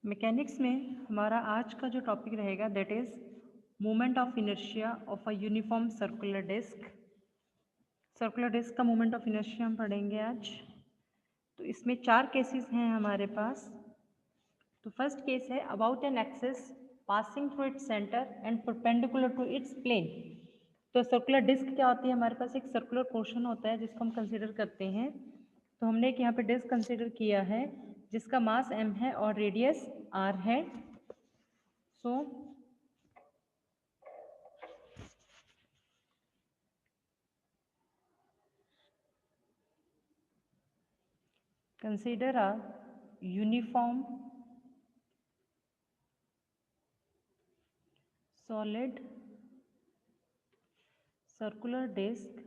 Mechanics में हमारा आज का जो टॉपिक रहेगा that is moment of inertia of a uniform circular disc. Circular disc का मोमेंट ऑफ इनर्शिया हम पढ़ेंगे आज। तो इसमें 4 केसेस हैं हमारे पास। तो फर्स्ट केस है about an axis passing through its centre and perpendicular to its plane. तो सर्कुलर डिस्क क्या होती है, हमारे पास एक सर्कुलर पोर्शन होता है जिसको हम कंसीडर करते हैं। तो हमने एक यहाँ पे डिस्क कंसीडर किया है जिसका मास m है और रेडियस r है। सो consider a uniform solid circular disc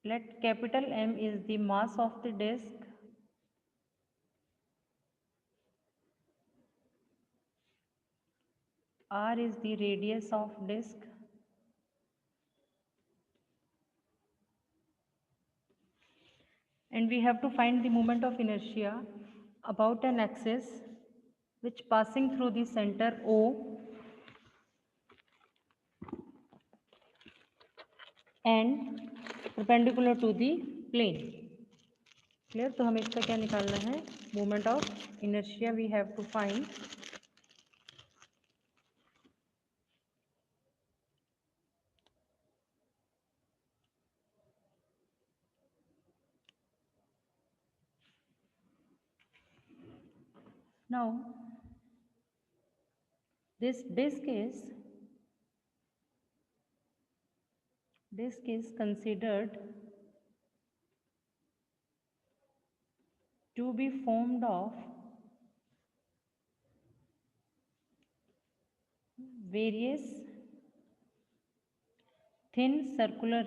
let capital M is the mass of the disc r is the radius of disc and we have to find the moment of inertia about an axis which passing through the center O and perpendicular to the plane. Clear. तो हमें इसका क्या निकालना है, moment of inertia we have to find. Now this disk is considered to be formed of various thin circular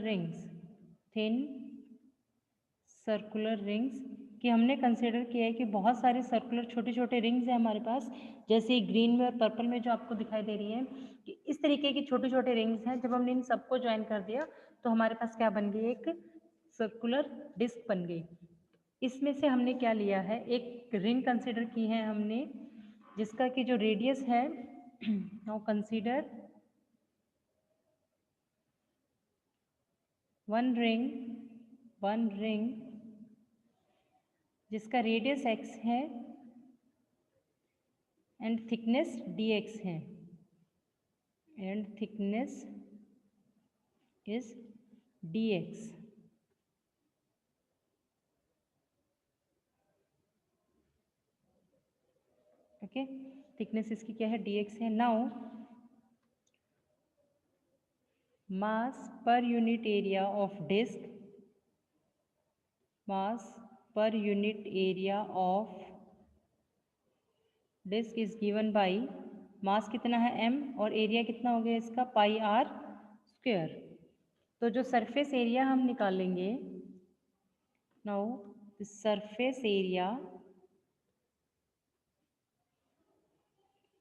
rings कि हमने consider किया है कि बहुत सारे सर्कुलर छोटे छोटे रिंग्स हैं हमारे पास, जैसे ग्रीन में और पर्पल में जो आपको दिखाई दे रही है कि इस तरीके की छोटे छोटे रिंग्स हैं। जब हमने इन सबको ज्वाइन कर दिया तो हमारे पास क्या बन गई, एक सर्कुलर डिस्क बन गई। इसमें से हमने क्या लिया है, एक रिंग कंसिडर की है हमने जिसका कि जो रेडियस है नाउ कंसीडर वन रिंग जिसका रेडियस x है एंड थिकनेस dx है and thickness is dx। Okay, thickness इसकी क्या है, dx है। Now mass per unit area of disk, mass per unit area of disk is given by मास कितना है m और एरिया कितना हो गया इसका पाई r स्क्वायर। तो जो सरफेस एरिया हम निकालेंगे, now the surface area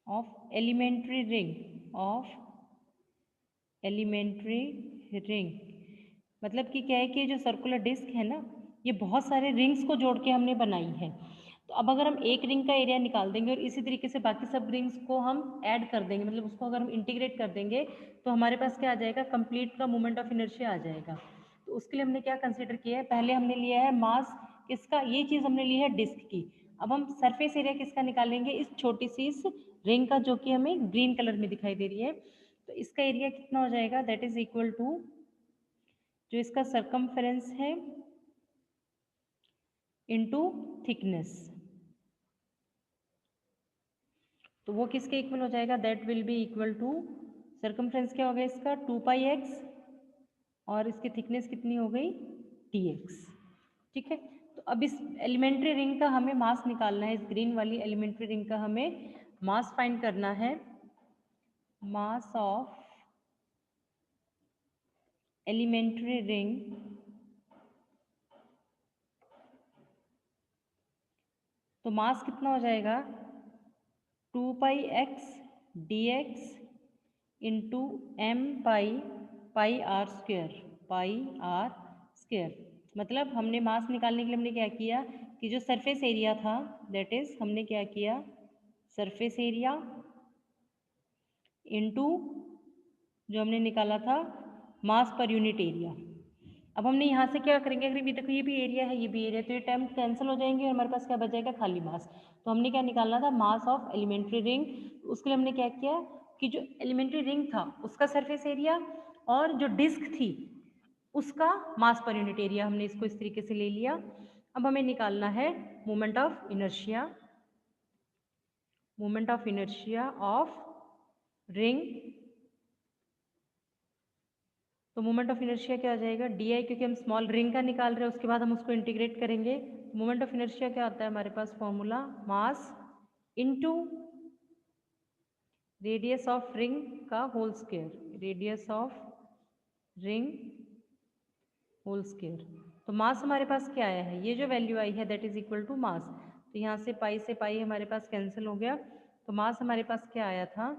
of elementary ring मतलब कि क्या है कि जो सर्कुलर डिस्क है ना, ये बहुत सारे रिंग्स को जोड़ के हमने बनाई है। तो अब अगर हम एक रिंग का एरिया निकाल देंगे और इसी तरीके से बाकी सब रिंग्स को हम ऐड कर देंगे, मतलब उसको अगर हम इंटीग्रेट कर देंगे तो हमारे पास क्या आ जाएगा, कंप्लीट का मोमेंट ऑफ इनर्शिया आ जाएगा। तो उसके लिए हमने क्या कंसिडर किया है, पहले हमने लिया है मास किसका, ये चीज़ हमने ली है डिस्क की। अब हम सरफेस एरिया किसका निकालेंगे, इस छोटी सी इस रिंग का जो कि हमें ग्रीन कलर में दिखाई दे रही है। तो इसका एरिया कितना हो जाएगा, दैट इज इक्वल टू जो इसका सरकमफेरेंस है इनटू थिकनेस। तो वो किसके इक्वल हो जाएगा, that will be equal to circumference क्या हो गया इसका 2πx और इसकी थिकनेस कितनी हो गई dx। ठीक है, तो अब इस एलिमेंट्री रिंग का हमें मास निकालना है, इस ग्रीन वाली एलिमेंट्री रिंग का हमें मास फाइंड करना है। मास ऑफ एलिमेंट्री रिंग तो मास कितना हो जाएगा 2πx dx इंटू m पाई r स्क्वेयर मतलब हमने मास निकालने के लिए हमने क्या किया कि जो सरफेस एरिया था दैट इज हमने क्या किया सरफेस एरिया इनटू जो हमने निकाला था मास पर यूनिट एरिया। अब हमने यहाँ से क्या करेंगे, अगर ये देखो ये भी एरिया है ये भी एरिया, तो ये टर्म कैंसिल हो जाएंगे और हमारे पास क्या बच जाएगा खाली मास। तो हमने क्या निकालना था मास ऑफ एलिमेंट्री रिंग। उसके लिए हमने क्या किया कि जो एलिमेंट्री रिंग था उसका सरफेस एरिया और जो डिस्क थी उसका मास पर यूनिट एरिया, हमने इसको इस तरीके से ले लिया। अब हमें निकालना है moment of inertia, moment of inertia of ring. तो मोमेंट ऑफ इनर्शिया क्या आ जाएगा डी आई, क्योंकि हम स्मॉल रिंग का निकाल रहे हैं उसके बाद हम उसको इंटीग्रेट करेंगे। मोमेंट ऑफ इनर्शिया क्या आता है हमारे पास formula mass into radius of ring का whole square, radius of ring whole square. तो मास हमारे पास क्या आया है, ये जो वैल्यू आई है that is equal to mass. तो यहाँ से पाई हमारे पास कैंसिल हो गया। तो मास हमारे पास क्या आया था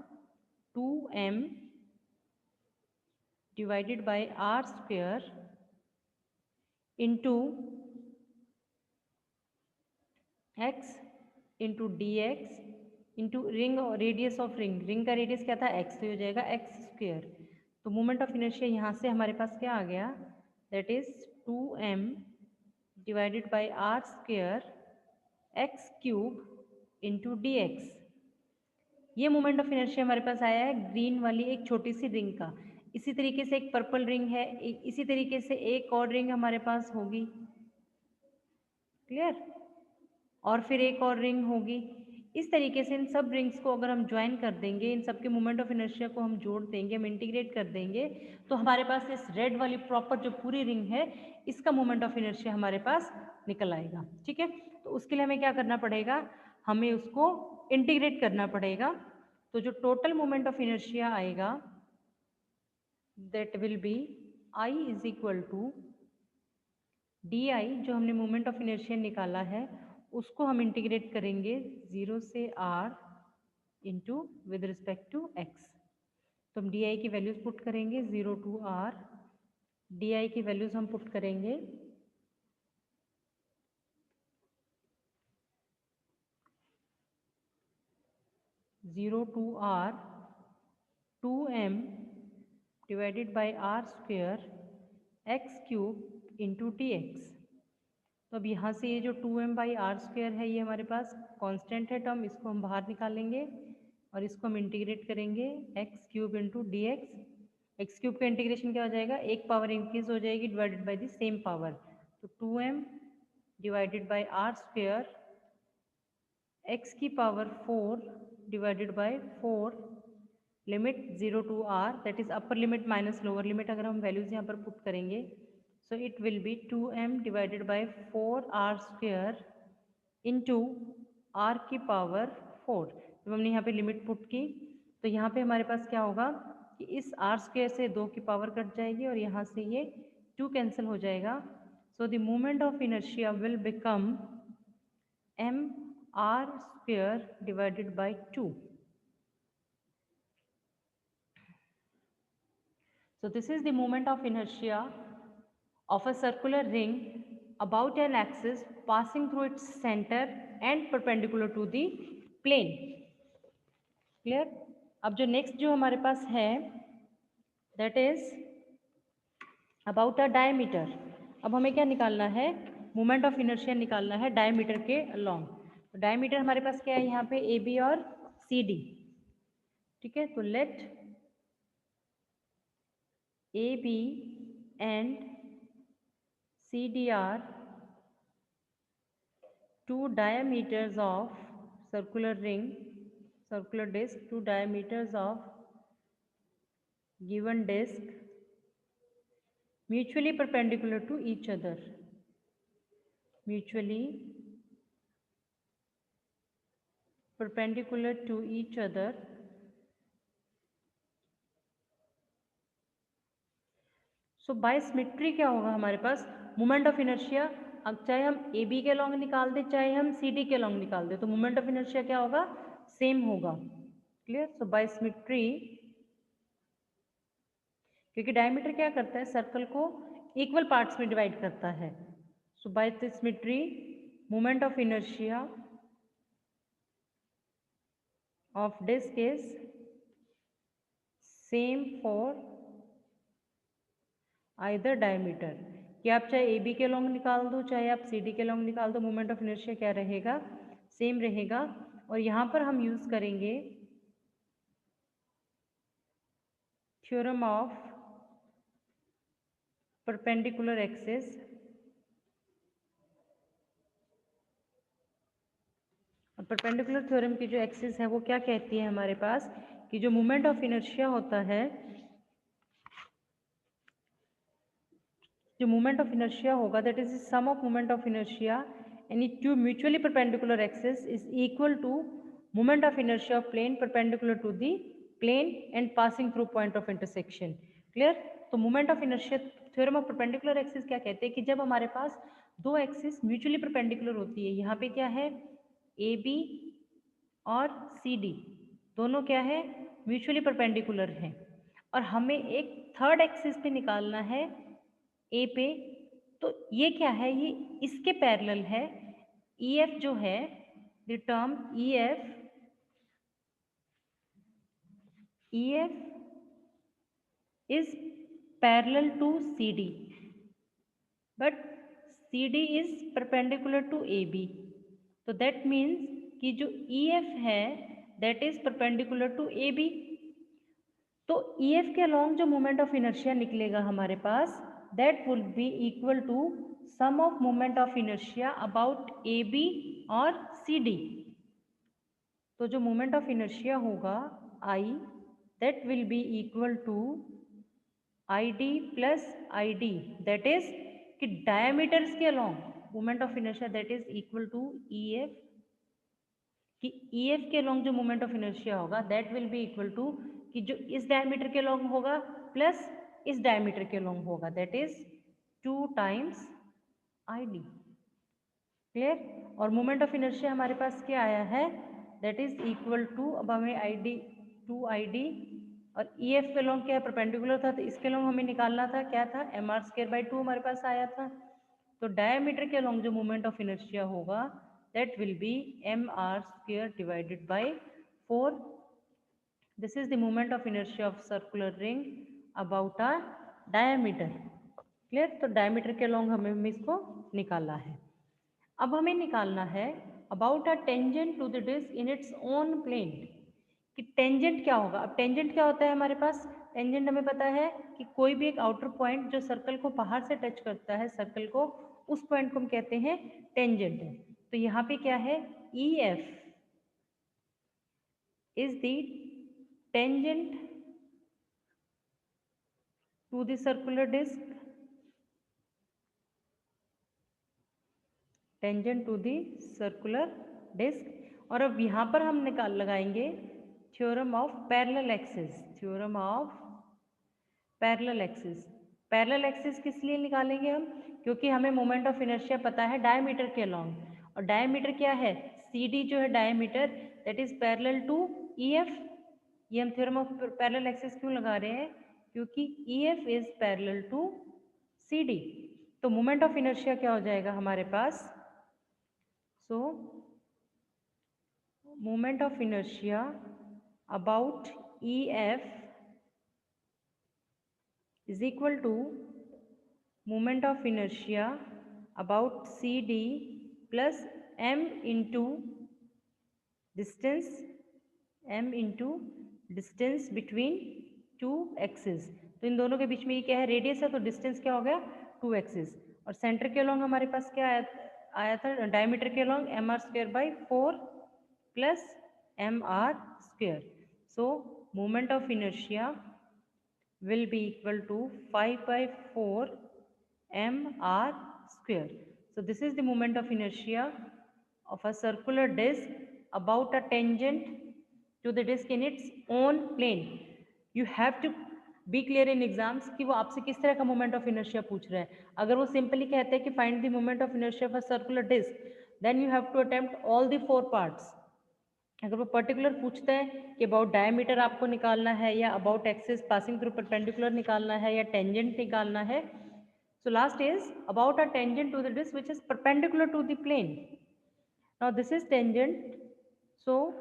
2m divided by R square into x into D X into ring radius of ring, ring का रेडियस क्या था x, तो ये हो जाएगा एक्स स्क्वेयर। तो मोमेंट ऑफ इनर्शिया यहाँ से हमारे पास क्या आ गया that is 2m divided by are square X cube into D X. ये मोमेंट ऑफ इनर्शिया हमारे पास आया है ग्रीन वाली एक छोटी सी रिंग का। इसी तरीके से एक पर्पल रिंग है, इसी तरीके से एक और रिंग हमारे पास होगी, क्लियर, और फिर एक और रिंग होगी। इस तरीके से इन सब रिंग्स को अगर हम ज्वाइन कर देंगे, इन सब के मोमेंट ऑफ इनर्शिया को हम जोड़ देंगे, हम इंटीग्रेट कर देंगे, तो हमारे पास इस रेड वाली प्रॉपर जो पूरी रिंग है इसका मोमेंट ऑफ इनर्शिया हमारे पास निकल आएगा। ठीक है, तो उसके लिए हमें क्या करना पड़ेगा, हमें उसको इंटीग्रेट करना पड़ेगा। तो जो टोटल मोमेंट ऑफ इनर्शिया आएगा that will be I is equal to D I, जो हमने मोमेंट ऑफ इनर्शिया निकाला है उसको हम इंटीग्रेट करेंगे 0 से r into with respect to x। तो हम डी आई की वैल्यूज पुट करेंगे 0 टू r, डी आई की वैल्यूज हम पुट करेंगे 0 to r 2m divided by r square x cube into D X. तो अब यहाँ से ये जो 2m बाई आर स्क्वेयर है ये हमारे पास कांस्टेंट है टर्म, इसको हम बाहर निकालेंगे और इसको हम इंटीग्रेट करेंगे x cube into D x. X cube का इंटीग्रेशन क्या हो जाएगा, एक पावर इंक्रीज हो जाएगी divided by the same power. तो 2m divided by are square x की power 4 divided by 4 limit 0 to r, that is upper limit minus lower limit. अगर हम वैल्यूज यहाँ पर पुट करेंगे so it will be 2m divided by 4r square into r की power 4। जब हमने यहाँ पे लिमिट पुट की तो यहाँ पे हमारे पास क्या होगा कि इस r स्क्वेयर से 2 की पावर कट जाएगी और यहाँ से ये 2 कैंसिल हो जाएगा। So the moment of inertia will become m r square divided by 2। So this is the moment of inertia of a circular ring about an axis passing through its center and perpendicular to the plane। Clear. अब जो next जो हमारे पास है that is about a diameter. अब हमें क्या निकालना है, मोमेंट ऑफ इनर्शिया निकालना है डायमीटर के अलोंग। तो डायमीटर हमारे पास क्या है यहाँ पे ए बी और सी डी। ठीक है, तो let A B and C D are two diameters of circular ring, circular disc, two diameters of given disc mutually perpendicular to each other, mutually perpendicular to each other। So by symmetry क्या होगा हमारे पास, moment of inertia अब चाहे हम A B के long निकाल दें चाहे हम सी डी के लॉन्ग निकाल दें तो मोमेंट ऑफ इनर्शिया क्या होगा, सेम होगा। क्लियर। सो बाय सिमेट्री, क्योंकि डायमीटर क्या करता है सर्कल को इक्वल पार्ट्स में डिवाइड करता है, So by this symmetry, moment of inertia of disk is same for either diameter. कि आप चाहे ए बी के लॉन्ग निकाल दो चाहे आप सी डी के लॉन्ग निकाल दो, मोमेंट ऑफ इनर्शिया क्या रहेगा, सेम रहेगा। और यहाँ पर हम यूज करेंगे थ्योरम ऑफ परपेंडिकुलर एक्सिस। और परपेंडिकुलर थ्योरम की जो एक्सिस है वो क्या कहती है हमारे पास कि जो मोमेंट ऑफ इनर्शिया होता है, जो मोमेंट ऑफ इनर्शिया होगा that is sum of moment of inertia any two mutually perpendicular axis is equal to moment of inertia of plane perpendicular to the plane and passing through point of intersection. Clear? तो moment of inertia theorem of perpendicular axis क्या कहते हैं कि जब हमारे पास दो axis mutually perpendicular होती है, यहाँ पे क्या है ए बी और सी डी दोनों क्या है म्यूचुअली परपेंडिकुलर हैं, और हमें एक थर्ड एक्सिस पे निकालना है ए पे। तो ये क्या है, ये इसके पैरेलल है। ई एफ जो है the term E F is parallel to C D, but C D is perpendicular to A B. तो दैट मीन्स कि जो ई एफ है that is perpendicular to A B. तो ई एफ के along जो moment of inertia निकलेगा हमारे पास that will be equal to sum of moment of inertia about A B और सी डी। तो जो मोमेंट ऑफ इनर्शिया होगा आई that will be equal to I D plus I D, that is कि diameters के along moment of inertia that is equal to E F, कि E F के along जो moment of inertia होगा that will be equal to कि जो इस diameter के अलॉन्ग होगा प्लस इस डायमीटर के अलॉन्ग होगा that is 2 times I D. Clear? और मोमेंट ऑफ इनर्शिया हमारे पास क्या आया है दैट इज इक्वल टू, अब हमें आई डी 2 आई डी और ई एफ के लॉन्ग क्या है परपेंडिकुलर था, तो इसके लॉन्ग हमें निकालना था क्या था एम आर स्क्वायर बाई 2 हमारे पास आया था। तो डायमीटर के लॉन्ग जो मोमेंट ऑफ इनर्शिया होगा that will be mr square divided by 4. This is the moment of inertia of circular ring about a diameter. Clear? तो diameter के along हमें इसको निकालना है। अब हमें निकालना है about a tangent to the disk in its own plane, कि टेंजेंट क्या होगा। अब टेंजेंट क्या होता है हमारे पास, टेंजेंट हमें पता है कि कोई भी एक आउटर पॉइंट जो सर्कल को बाहर से टच करता है सर्कल को, उस पॉइंट को हम कहते हैं टेंजेंट। तो यहाँ पे क्या है E F is the tangent to the circular disc, tangent to the circular disc. और अब यहाँ पर हम निकाल लगाएंगे theorem of parallel axis, theorem of parallel axis. Parallel axis किस लिए निकालेंगे हम, क्योंकि हमें मोमेंट ऑफ इनर्शिया पता है डायमीटर के अलॉन्ग, और डायमीटर क्या है सी डी जो है diameter that is parallel to E F. ये हम थ्योरम ऑफ पैरेलल एक्सिस क्यों लगा रहे हैं, क्योंकि E F is parallel to C D. तो मोमेंट ऑफ इनर्शिया क्या हो जाएगा हमारे पास, so moment of inertia about E F is equal to moment of inertia about CD plus m into distance, m into distance between two axes। तो इन दोनों के बीच में ये क्या है रेडियस है, तो डिस्टेंस क्या हो गया 2 एक्सिस। और सेंटर के अलॉन्ग हमारे पास क्या आया था डायमीटर के along M R square by 4 plus M R square. So moment of inertia will be equal to 5 by 4 mr square. So this is the moment of inertia of a circular disc about a tangent to the disc in its own plane. You have to be clear in exams कि वो आपसे किस तरह का moment of inertia पूछ रहे हैं। अगर वो simply कहते हैं कि find the moment of inertia of a circular disc, then you have to attempt all the 4 parts. अगर वो पर्टिकुलर पूछता है कि अबाउट डायमीटर आपको निकालना है या about axis passing through perpendicular निकालना है या टेंजेंट निकालना है, So last is about a tangent to the disk which is perpendicular to the plane. Now this is tangent. So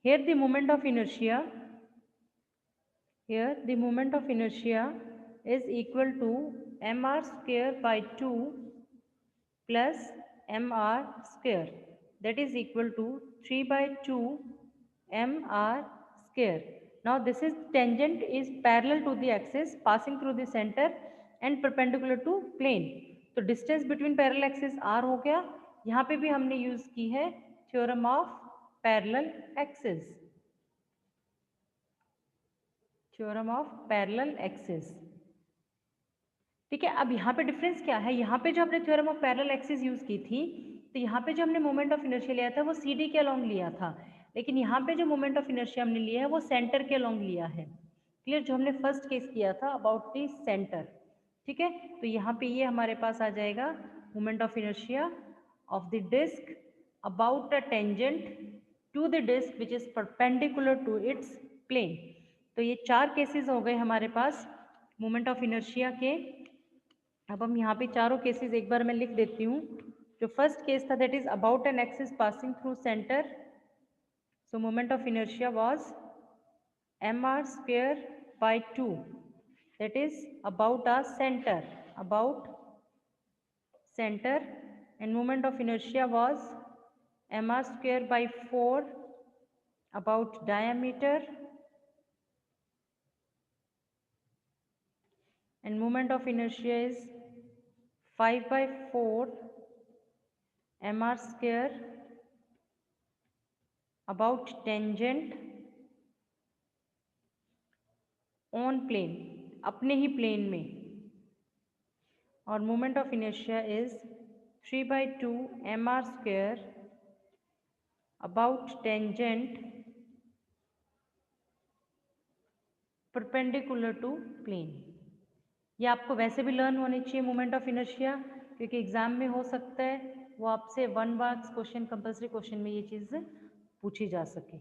here the moment of inertia, is equal to mr square by 2 plus mr square, that is equal to 3 by 2 mr square. Now this is tangent is parallel to the axis passing through the center and perpendicular to plane. तो distance between parallel axis r हो गया. यहाँ पे भी हमने use की है theorem of parallel axis, theorem of parallel axis. ठीक है. अब यहाँ पे डिफरेंस क्या है, यहाँ पे जो हमने theorem of parallel axis use की थी, तो यहाँ पे जो हमने मोमेंट ऑफ इनर्शिया लिया था वो CD के अलोंग लिया था, लेकिन यहाँ पे जो मोमेंट ऑफ इनर्शिया हमने लिया है वो सेंटर के अलोंग लिया है. क्लियर, जो हमने फर्स्ट केस किया था अबाउट द सेंटर. ठीक है. तो यहाँ पे ये हमारे पास आ जाएगा moment of inertia of the disc about a tangent to the disc which is perpendicular to its plane. तो ये 4 केसेस हो गए हमारे पास मोमेंट ऑफ इनर्शिया के. अब हम यहाँ पे चारों केसेस एक बार मैं लिख देती हूँ. जो फर्स्ट केस था that is about an axis passing through centre. So moment of inertia was mr square by 2, that is about a center, and moment of inertia was mr square by 4 about diameter, and moment of inertia is 5 by 4 mr square about tangent on plane, अपने ही plane में, और moment of inertia is 3 by 2 mr square about tangent perpendicular to plane. ये आपको वैसे भी learn होने चाहिए moment of inertia, क्योंकि एग्जाम में हो सकता है वो आपसे 1 मार्क्स क्वेश्चन, कंपल्सरी क्वेश्चन में ये चीज़ पूछी जा सके.